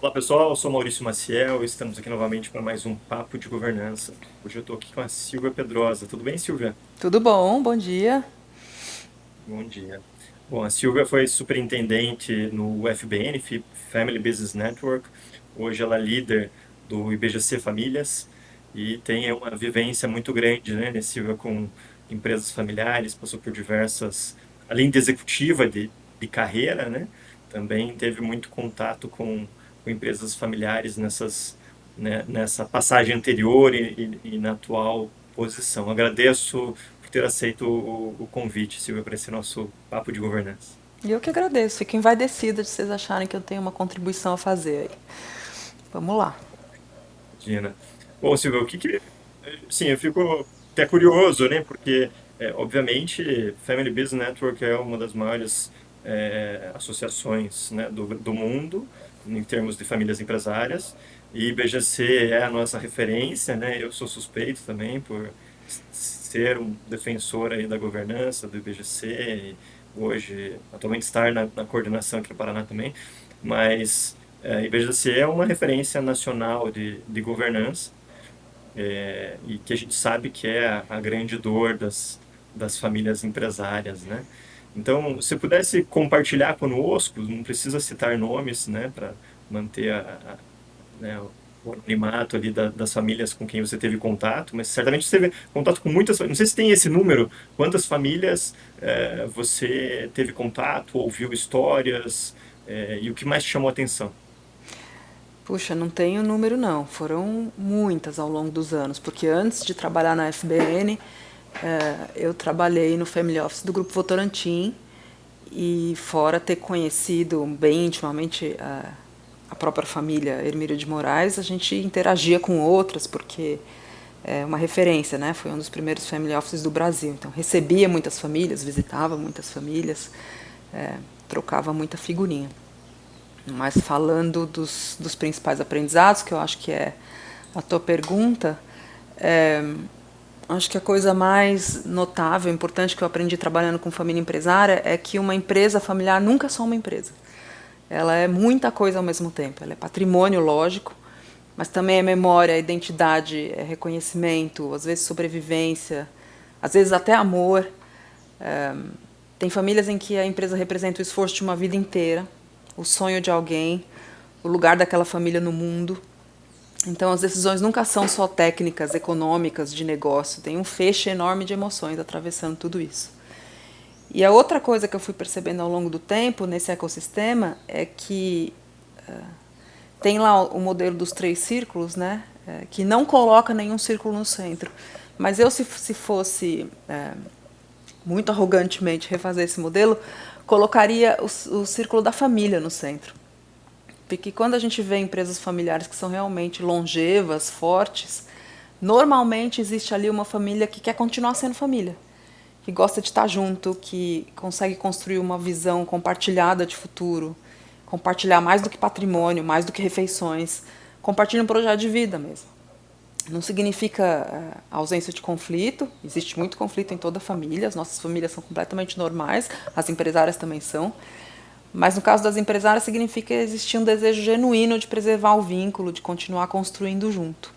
Olá pessoal, eu sou Maurício Maciel e estamos aqui novamente para mais um Papo de Governança. Hoje eu estou aqui com a Silvia Pedrosa. Tudo bem, Silvia? Tudo bom? Bom dia. Bom dia. Bom, a Silvia foi superintendente no FBN, Family Business Network. Hoje ela é líder do IBGC Famílias e tem uma vivência muito grande, né, Silvia, com empresas familiares, passou por diversas, além de executiva de carreira, né, também teve muito contato com empresas familiares nessa passagem anterior e na atual posição. Agradeço por ter aceito o convite, Silvia, para esse nosso papo de governança. E eu que agradeço. Fico envaidecida de vocês acharem que eu tenho uma contribuição a fazer aí. Vamos lá. Imagina. Bom, Silvia, sim, eu fico até curioso, né? Porque, obviamente, Family Business Network é uma das maiores associações, né, do mundo em termos de famílias empresárias. E IBGC é a nossa referência, né? Eu sou suspeito também por ser um defensor aí da governança do IBGC e hoje, atualmente, estar na coordenação aqui no Paraná também. Mas IBGC é uma referência nacional de governança e que a gente sabe que é a grande dor das famílias empresárias, né? Então, se pudesse compartilhar conosco, não precisa citar nomes, né, para manter né, o anonimato ali das famílias com quem você teve contato, mas certamente você teve contato com muitas, não sei se tem esse número, quantas famílias você teve contato, ouviu histórias, e o que mais te chamou a atenção? Puxa, não tenho número não. Foram muitas ao longo dos anos, porque antes de trabalhar na FBN, eu trabalhei no Family Office do Grupo Votorantim e fora ter conhecido bem intimamente a própria família Hermílio de Moraes, a gente interagia com outras, porque é uma referência, né? Foi um dos primeiros family offices do Brasil. Então, recebia muitas famílias, visitava muitas famílias, é, trocava muita figurinha. Mas falando dos principais aprendizados, que eu acho que é a tua pergunta, é, acho que a coisa mais notável, importante que eu aprendi trabalhando com família empresária é que uma empresa familiar nunca é só uma empresa. Ela é muita coisa ao mesmo tempo. Ela é patrimônio, lógico, mas também é memória, é identidade, é reconhecimento, às vezes sobrevivência, às vezes até amor. É, tem famílias em que a empresa representa o esforço de uma vida inteira, o sonho de alguém, o lugar daquela família no mundo. Então as decisões nunca são só técnicas, econômicas, de negócio. Tem um feixe enorme de emoções atravessando tudo isso. E a outra coisa que eu fui percebendo ao longo do tempo nesse ecossistema é que tem lá o modelo dos 3 círculos, né? Que não coloca nenhum círculo no centro. Mas eu, se fosse muito arrogantemente refazer esse modelo, colocaria o círculo da família no centro. Porque quando a gente vê empresas familiares que são realmente longevas, fortes, normalmente existe ali uma família que quer continuar sendo família, que gosta de estar junto, que consegue construir uma visão compartilhada de futuro, compartilhar mais do que patrimônio, mais do que refeições, compartilha um projeto de vida mesmo. Não significa ausência de conflito, existe muito conflito em toda a família, as nossas famílias são completamente normais, as empresárias também são, mas no caso das empresárias significa existir um desejo genuíno de preservar o vínculo, de continuar construindo junto.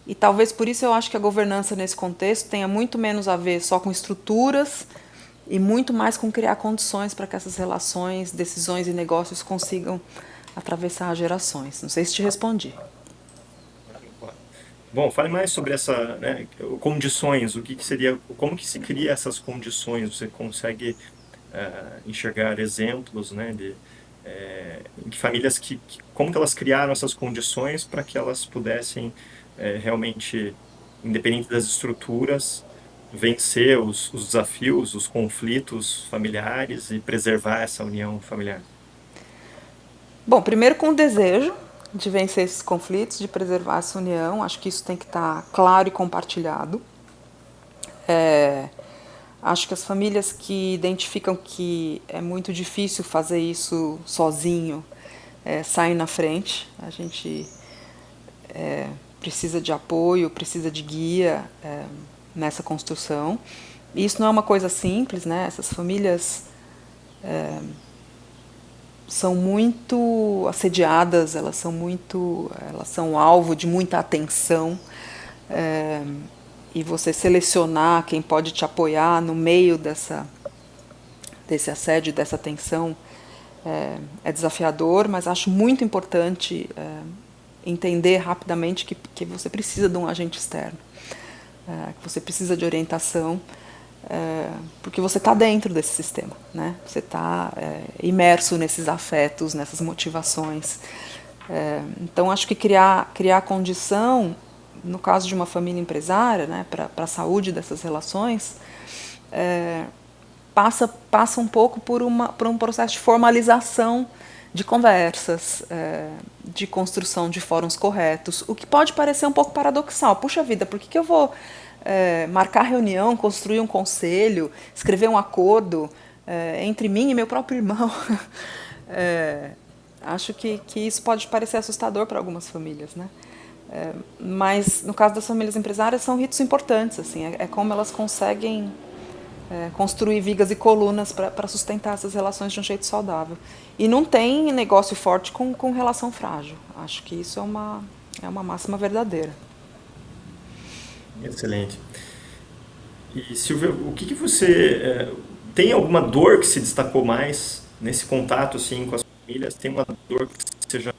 E talvez por isso eu acho que a governança nesse contexto tenha muito menos a ver só com estruturas e muito mais com criar condições para que essas relações, decisões e negócios consigam atravessar gerações. Não sei se te respondi. Claro, claro. Bom, fale mais sobre essa, né, condições, o que que seria, como que se cria essas condições? Você consegue enxergar exemplos, né, em que famílias como que elas criaram essas condições para que elas pudessem realmente, independente das estruturas, vencer os desafios, os conflitos familiares e preservar essa união familiar? Bom, primeiro com o desejo de vencer esses conflitos, de preservar essa união, acho que isso tem que estar claro e compartilhado. É, acho que as famílias que identificam que é muito difícil fazer isso sozinho saem na frente. A gente precisa de apoio, precisa de guia nessa construção. E isso não é uma coisa simples, né? Essas famílias são muito assediadas, elas são alvo de muita atenção, é, e você selecionar quem pode te apoiar no meio desse assédio, dessa tensão, é desafiador, mas acho muito importante entender rapidamente que você precisa de um agente externo, que você precisa de orientação, porque você está dentro desse sistema, né? Você está imerso nesses afetos, nessas motivações. Então, acho que criar condição, no caso de uma família empresária, né, para a saúde dessas relações, passa um pouco por um processo de formalização de conversas, de construção de fóruns corretos, o que pode parecer um pouco paradoxal. Puxa vida, por que eu vou marcar reunião, construir um conselho, escrever um acordo entre mim e meu próprio irmão? Acho que isso pode parecer assustador para algumas famílias, né? Mas no caso das famílias empresárias são ritos importantes, assim, é como elas conseguem construir vigas e colunas para sustentar essas relações de um jeito saudável. E não tem negócio forte com relação frágil. Acho que isso é uma máxima verdadeira. Excelente. E Silvia, o que que você tem alguma dor que se destacou mais nesse contato assim com as famílias? Tem uma dor que seja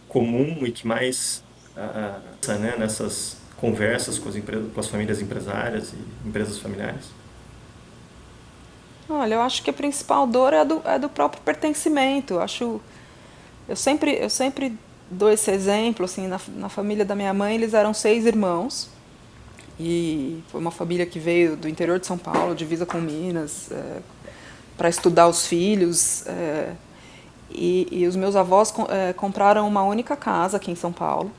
comum e que mais né, nessas conversas com com as famílias empresárias e empresas familiares? Olha, eu acho que a principal dor é do próprio pertencimento. Eu sempre dou esse exemplo, assim, na família da minha mãe, eles eram 6 irmãos. E foi uma família que veio do interior de São Paulo, divisa com Minas, para estudar os filhos. E os meus avós compraram uma única casa aqui em São Paulo,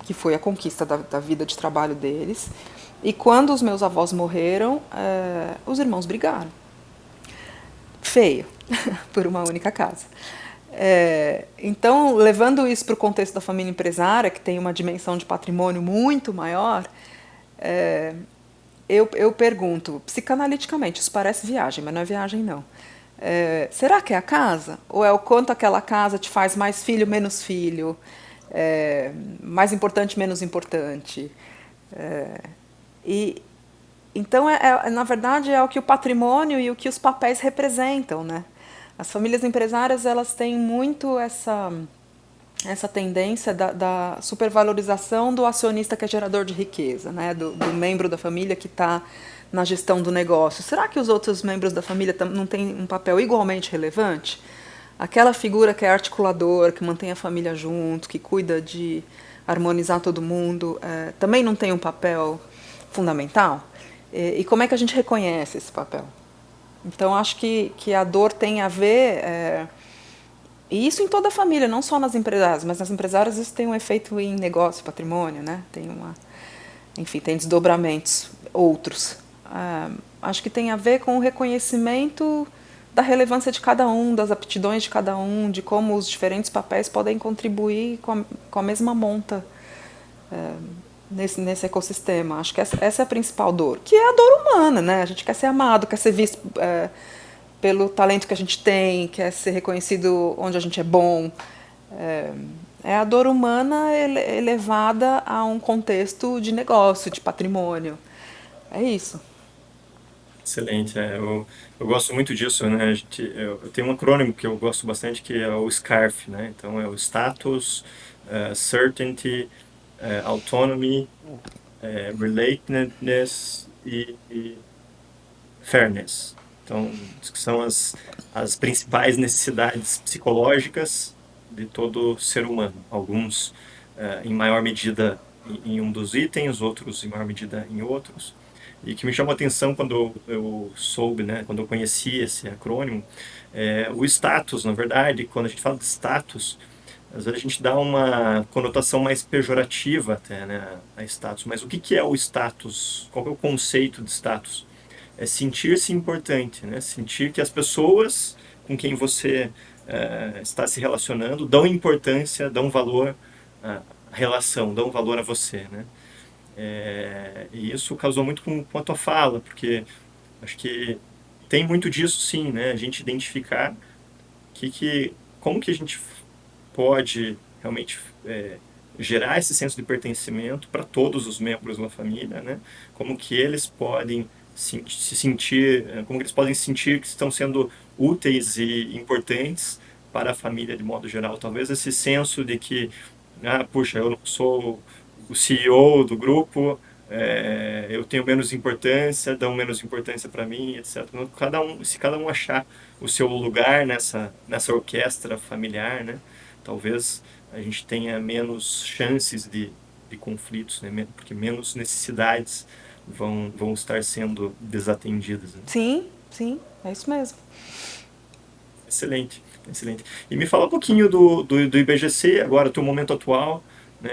que foi a conquista da vida de trabalho deles. E quando os meus avós morreram, os irmãos brigaram. Feio, por uma única casa. Então, levando isso para o contexto da família empresária, que tem uma dimensão de patrimônio muito maior, eu pergunto, psicanaliticamente, isso parece viagem, mas não é viagem não. Será que é a casa? Ou é o quanto aquela casa te faz mais filho, menos filho? Mais importante, menos importante? E então, na verdade, é o que o patrimônio e o que os papéis representam, né? As famílias empresárias, elas têm muito essa tendência da supervalorização do acionista que é gerador de riqueza, né? Do membro da família que está na gestão do negócio. Será que os outros membros da família não têm um papel igualmente relevante? Aquela figura que é articulador, que mantém a família junto, que cuida de harmonizar todo mundo, também não tem um papel fundamental? E como é que a gente reconhece esse papel? Então, acho que a dor tem a ver, e isso em toda a família, não só nas empresárias, mas nas empresárias isso tem um efeito em negócio, patrimônio, né? Enfim, tem desdobramentos outros. Acho que tem a ver com o reconhecimento da relevância de cada um, das aptidões de cada um, de como os diferentes papéis podem contribuir com a mesma monta nesse ecossistema. Acho que essa é a principal dor, que é a dor humana, né? A gente quer ser amado, quer ser visto pelo talento que a gente tem, quer ser reconhecido onde a gente é bom. É a dor humana elevada a um contexto de negócio, de patrimônio. É isso. Excelente, eu gosto muito disso, né? Eu tenho um acrônimo que eu gosto bastante que é o SCARF, né? Então é o Status, Certainty, Autonomy, Relatedness e Fairness. Então, que são as principais necessidades psicológicas de todo ser humano. Alguns em maior medida em um dos itens, outros em maior medida em outros. E que me chamou a atenção quando eu soube, né, quando eu conheci esse acrônimo, o status, na verdade, quando a gente fala de status, às vezes a gente dá uma conotação mais pejorativa até, né, a status. Mas o que que é o status? Qual é o conceito de status? É sentir-se importante, né? Sentir que as pessoas com quem você está se relacionando dão importância, dão valor à relação, dão valor a você, né? E isso causou muito com a tua fala, porque acho que tem muito disso sim, né? A gente identificar Como que a gente pode realmente gerar esse senso de pertencimento para todos os membros da família, né? Como que eles podem se sentir, como que eles podem sentir que estão sendo úteis e importantes para a família de modo geral. Talvez esse senso de que, puxa, eu não sou o CEO do grupo, eu tenho menos importância, dão menos importância para mim, etc. Então, se cada um achar o seu lugar nessa orquestra familiar, né? Talvez a gente tenha menos chances de conflitos, né? Porque menos necessidades vão estar sendo desatendidas, né? Sim, sim, é isso mesmo. Excelente, excelente. E me fala um pouquinho do IBGC, agora, o teu momento atual, né?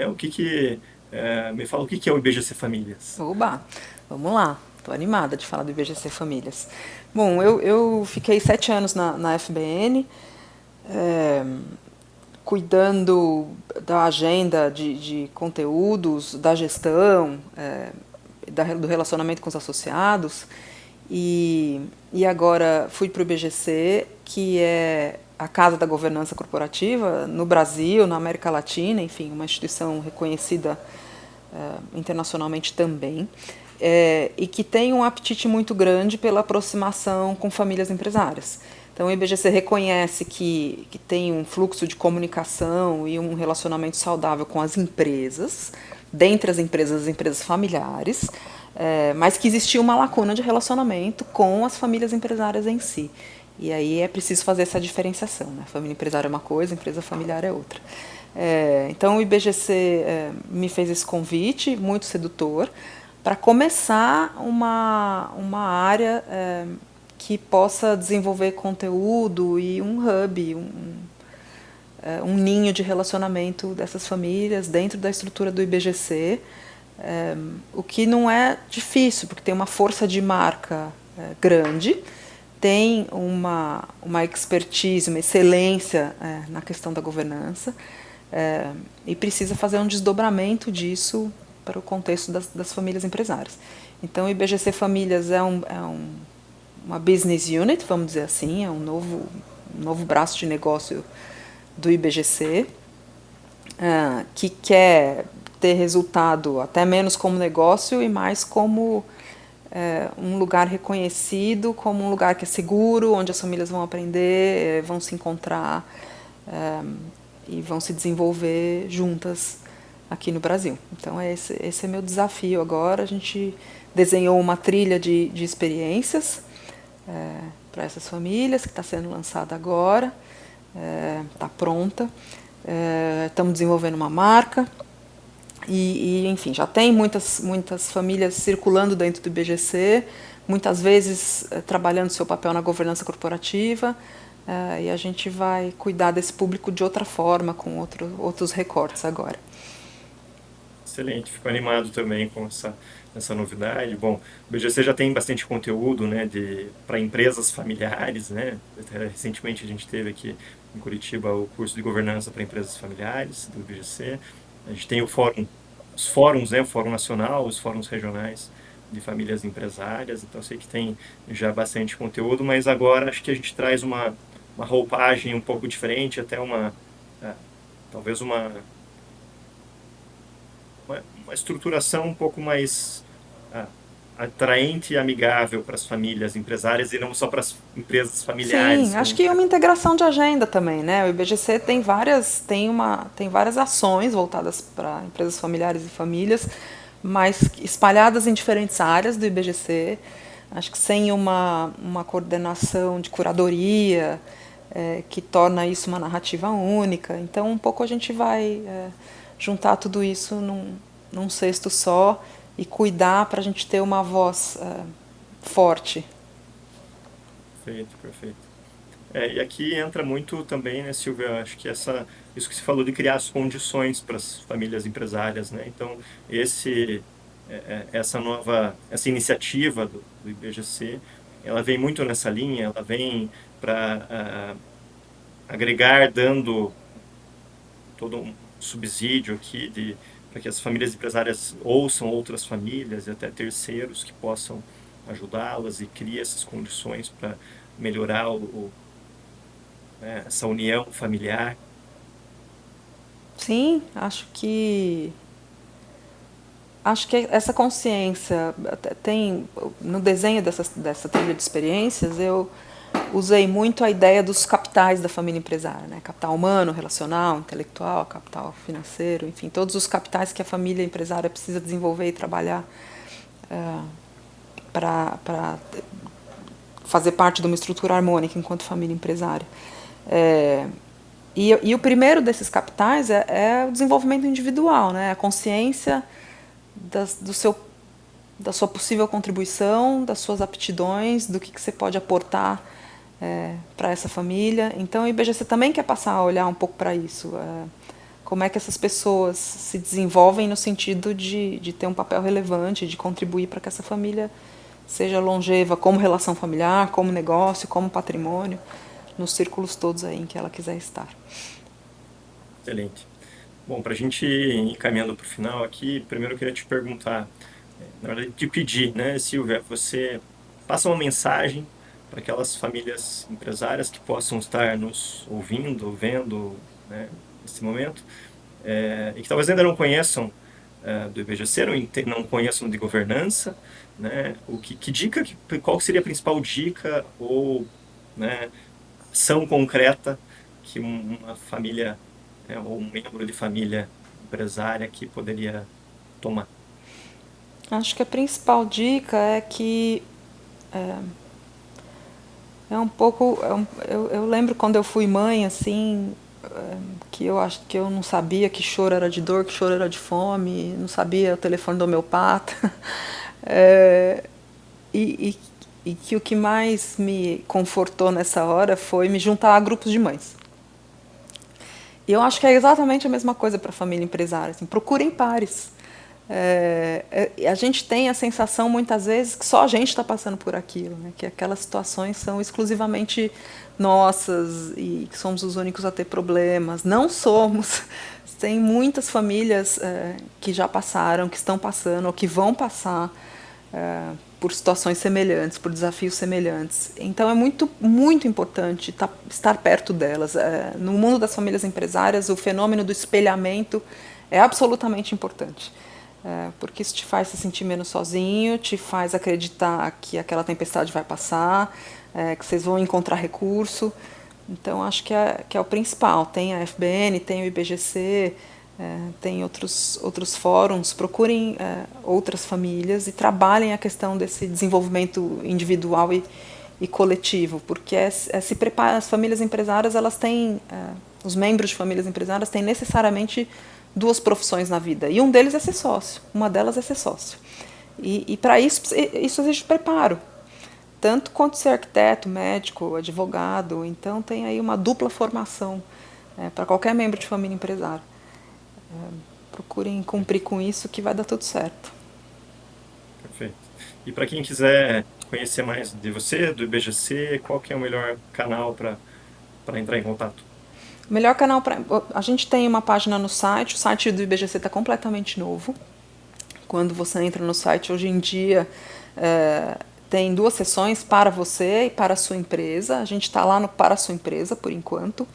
Me fala o que que é o IBGC Famílias. Oba, vamos lá. Estou animada de falar do IBGC Famílias. Bom, eu fiquei 7 anos na FBN, é, cuidando da agenda de conteúdos, da gestão, do relacionamento com os associados. E agora fui para o IBGC, que é a Casa da Governança Corporativa no Brasil, na América Latina, enfim, uma instituição reconhecida internacionalmente também, e que tem um apetite muito grande pela aproximação com famílias empresárias. Então, o IBGC reconhece que tem um fluxo de comunicação e um relacionamento saudável com as empresas, dentre as empresas familiares, mas que existia uma lacuna de relacionamento com as famílias empresárias em si. E aí é preciso fazer essa diferenciação, né? Família empresária é uma coisa, empresa familiar é outra. Então o IBGC me fez esse convite muito sedutor para começar uma área que possa desenvolver conteúdo e um hub, um ninho de relacionamento dessas famílias dentro da estrutura do IBGC, o que não é difícil, porque tem uma força de marca grande, tem uma expertise, uma excelência na questão da governança, e precisa fazer um desdobramento disso para o contexto das famílias empresárias. Então, o IBGC Famílias é uma business unit, vamos dizer assim, é um novo braço de negócio do IBGC, que quer ter resultado até menos como negócio e mais como um lugar reconhecido, como um lugar que é seguro, onde as famílias vão aprender, vão se encontrar e vão se desenvolver juntas aqui no Brasil. Então esse é meu desafio agora. A gente desenhou uma trilha de experiências para essas famílias, que está sendo lançada agora, está pronta. Estamos desenvolvendo uma marca enfim, já tem muitas famílias circulando dentro do IBGC, muitas vezes trabalhando seu papel na governança corporativa, e a gente vai cuidar desse público de outra forma, com outros recortes agora. Excelente, fico animado também com essa novidade. Bom, o BGC já tem bastante conteúdo, né, para empresas familiares, né? Recentemente a gente teve aqui em Curitiba o curso de governança para empresas familiares do BGC. A gente tem os fóruns, né, o Fórum Nacional, os fóruns regionais de famílias empresárias. Então, eu sei que tem já bastante conteúdo, mas agora acho que a gente traz uma roupagem um pouco diferente, até talvez uma estruturação um pouco mais ah, atraente e amigável para as famílias empresárias e não só para as empresas Sim, familiares. acho que é uma integração de agenda também, né? O IBGC tem várias ações voltadas para empresas familiares e famílias, mas espalhadas em diferentes áreas do IBGC. Acho que sem uma coordenação de curadoria, que torna isso uma narrativa única. Então, um pouco a gente vai juntar tudo isso num cesto só e cuidar para a gente ter uma voz forte. Perfeito, perfeito. E aqui entra muito também, né, Silvia, acho que isso que você falou de criar as condições para as famílias empresárias, né? Então, essa iniciativa do IBGC, ela vem muito nessa linha, ela vem para agregar, dando todo um subsídio aqui para que as famílias empresárias ouçam outras famílias e até terceiros que possam ajudá-las e criar essas condições para melhorar né, essa união familiar. Sim, acho que essa consciência tem no desenho dessa trilha de experiências. Eu usei muito a ideia dos capitais da família empresária, né? Capital humano, relacional, intelectual, capital financeiro, enfim, todos os capitais que a família empresária precisa desenvolver e trabalhar para fazer parte de uma estrutura harmônica enquanto família empresária. E o primeiro desses capitais é o desenvolvimento individual, né? A consciência do seu, da sua possível contribuição, das suas aptidões, do que você pode aportar para essa família. Então, o IBGC também quer passar a olhar um pouco para isso. Como é que essas pessoas se desenvolvem no sentido de ter um papel relevante, de contribuir para que essa família seja longeva como relação familiar, como negócio, como patrimônio, nos círculos todos aí em que ela quiser estar. Excelente. Bom, para a gente ir encaminhando para o final aqui, primeiro eu queria te perguntar, na verdade, te pedir, né, Silvia, você passa uma mensagem para aquelas famílias empresárias que possam estar nos ouvindo, vendo, né, nesse momento, e que talvez ainda não conheçam do IBGC, não conheçam de governança, né, que dica, qual seria a principal dica ou, né, ação concreta que uma família, né, ou um membro de família empresária que poderia tomar? Acho que a principal dica é que é um pouco. Eu lembro quando eu fui mãe, assim, que eu acho que eu não sabia que choro era de dor, que choro era de fome, não sabia o telefone do homeopata. É, e, e que o que mais me confortou nessa hora foi me juntar a grupos de mães. E eu acho que é exatamente a mesma coisa para a família empresária. Assim, procurem pares. A gente tem a sensação muitas vezes que só a gente está passando por aquilo, né? Que aquelas situações são exclusivamente nossas e que somos os únicos a ter problemas. Não somos. Tem muitas famílias que já passaram, que estão passando ou que vão passar por situações semelhantes, por desafios semelhantes. Então é muito, muito importante estar perto delas. No mundo das famílias empresárias, o fenômeno do espelhamento é absolutamente importante. Porque isso te faz se sentir menos sozinho, te faz acreditar que aquela tempestade vai passar, que vocês vão encontrar recurso. Então acho que é o principal. Tem a FBN, tem o IBGC, tem outros fóruns. Procurem outras famílias e trabalhem a questão desse desenvolvimento individual e coletivo, porque se prepara. As famílias empresárias, elas têm, os membros de famílias empresárias têm necessariamente duas profissões na vida, e um deles é ser sócio, uma delas é ser sócio. E para isso exige preparo, tanto quanto ser arquiteto, médico, advogado. Então tem aí uma dupla formação para qualquer membro de família empresária. Procurem cumprir com isso que vai dar tudo certo. Perfeito. E para quem quiser conhecer mais de você, do IBGC, qual que é o melhor canal para entrar em contato? O melhor canal para. A gente tem uma página no site, o site do IBGC está completamente novo. Quando você entra no site hoje em dia, tem duas seções, para você e para a sua empresa. A gente está lá no para a sua empresa, por enquanto.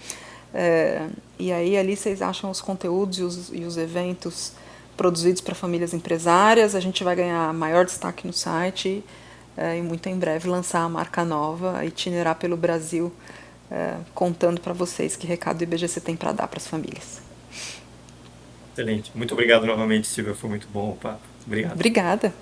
E aí ali vocês acham os conteúdos e os eventos produzidos para famílias empresárias. A gente vai ganhar maior destaque no site e muito em breve lançar a marca nova, itinerar pelo Brasil, contando para vocês que recado o IBGC tem para dar para as famílias. Excelente. Muito obrigado novamente, Silvia. Foi muito bom o papo. Obrigado. Obrigada.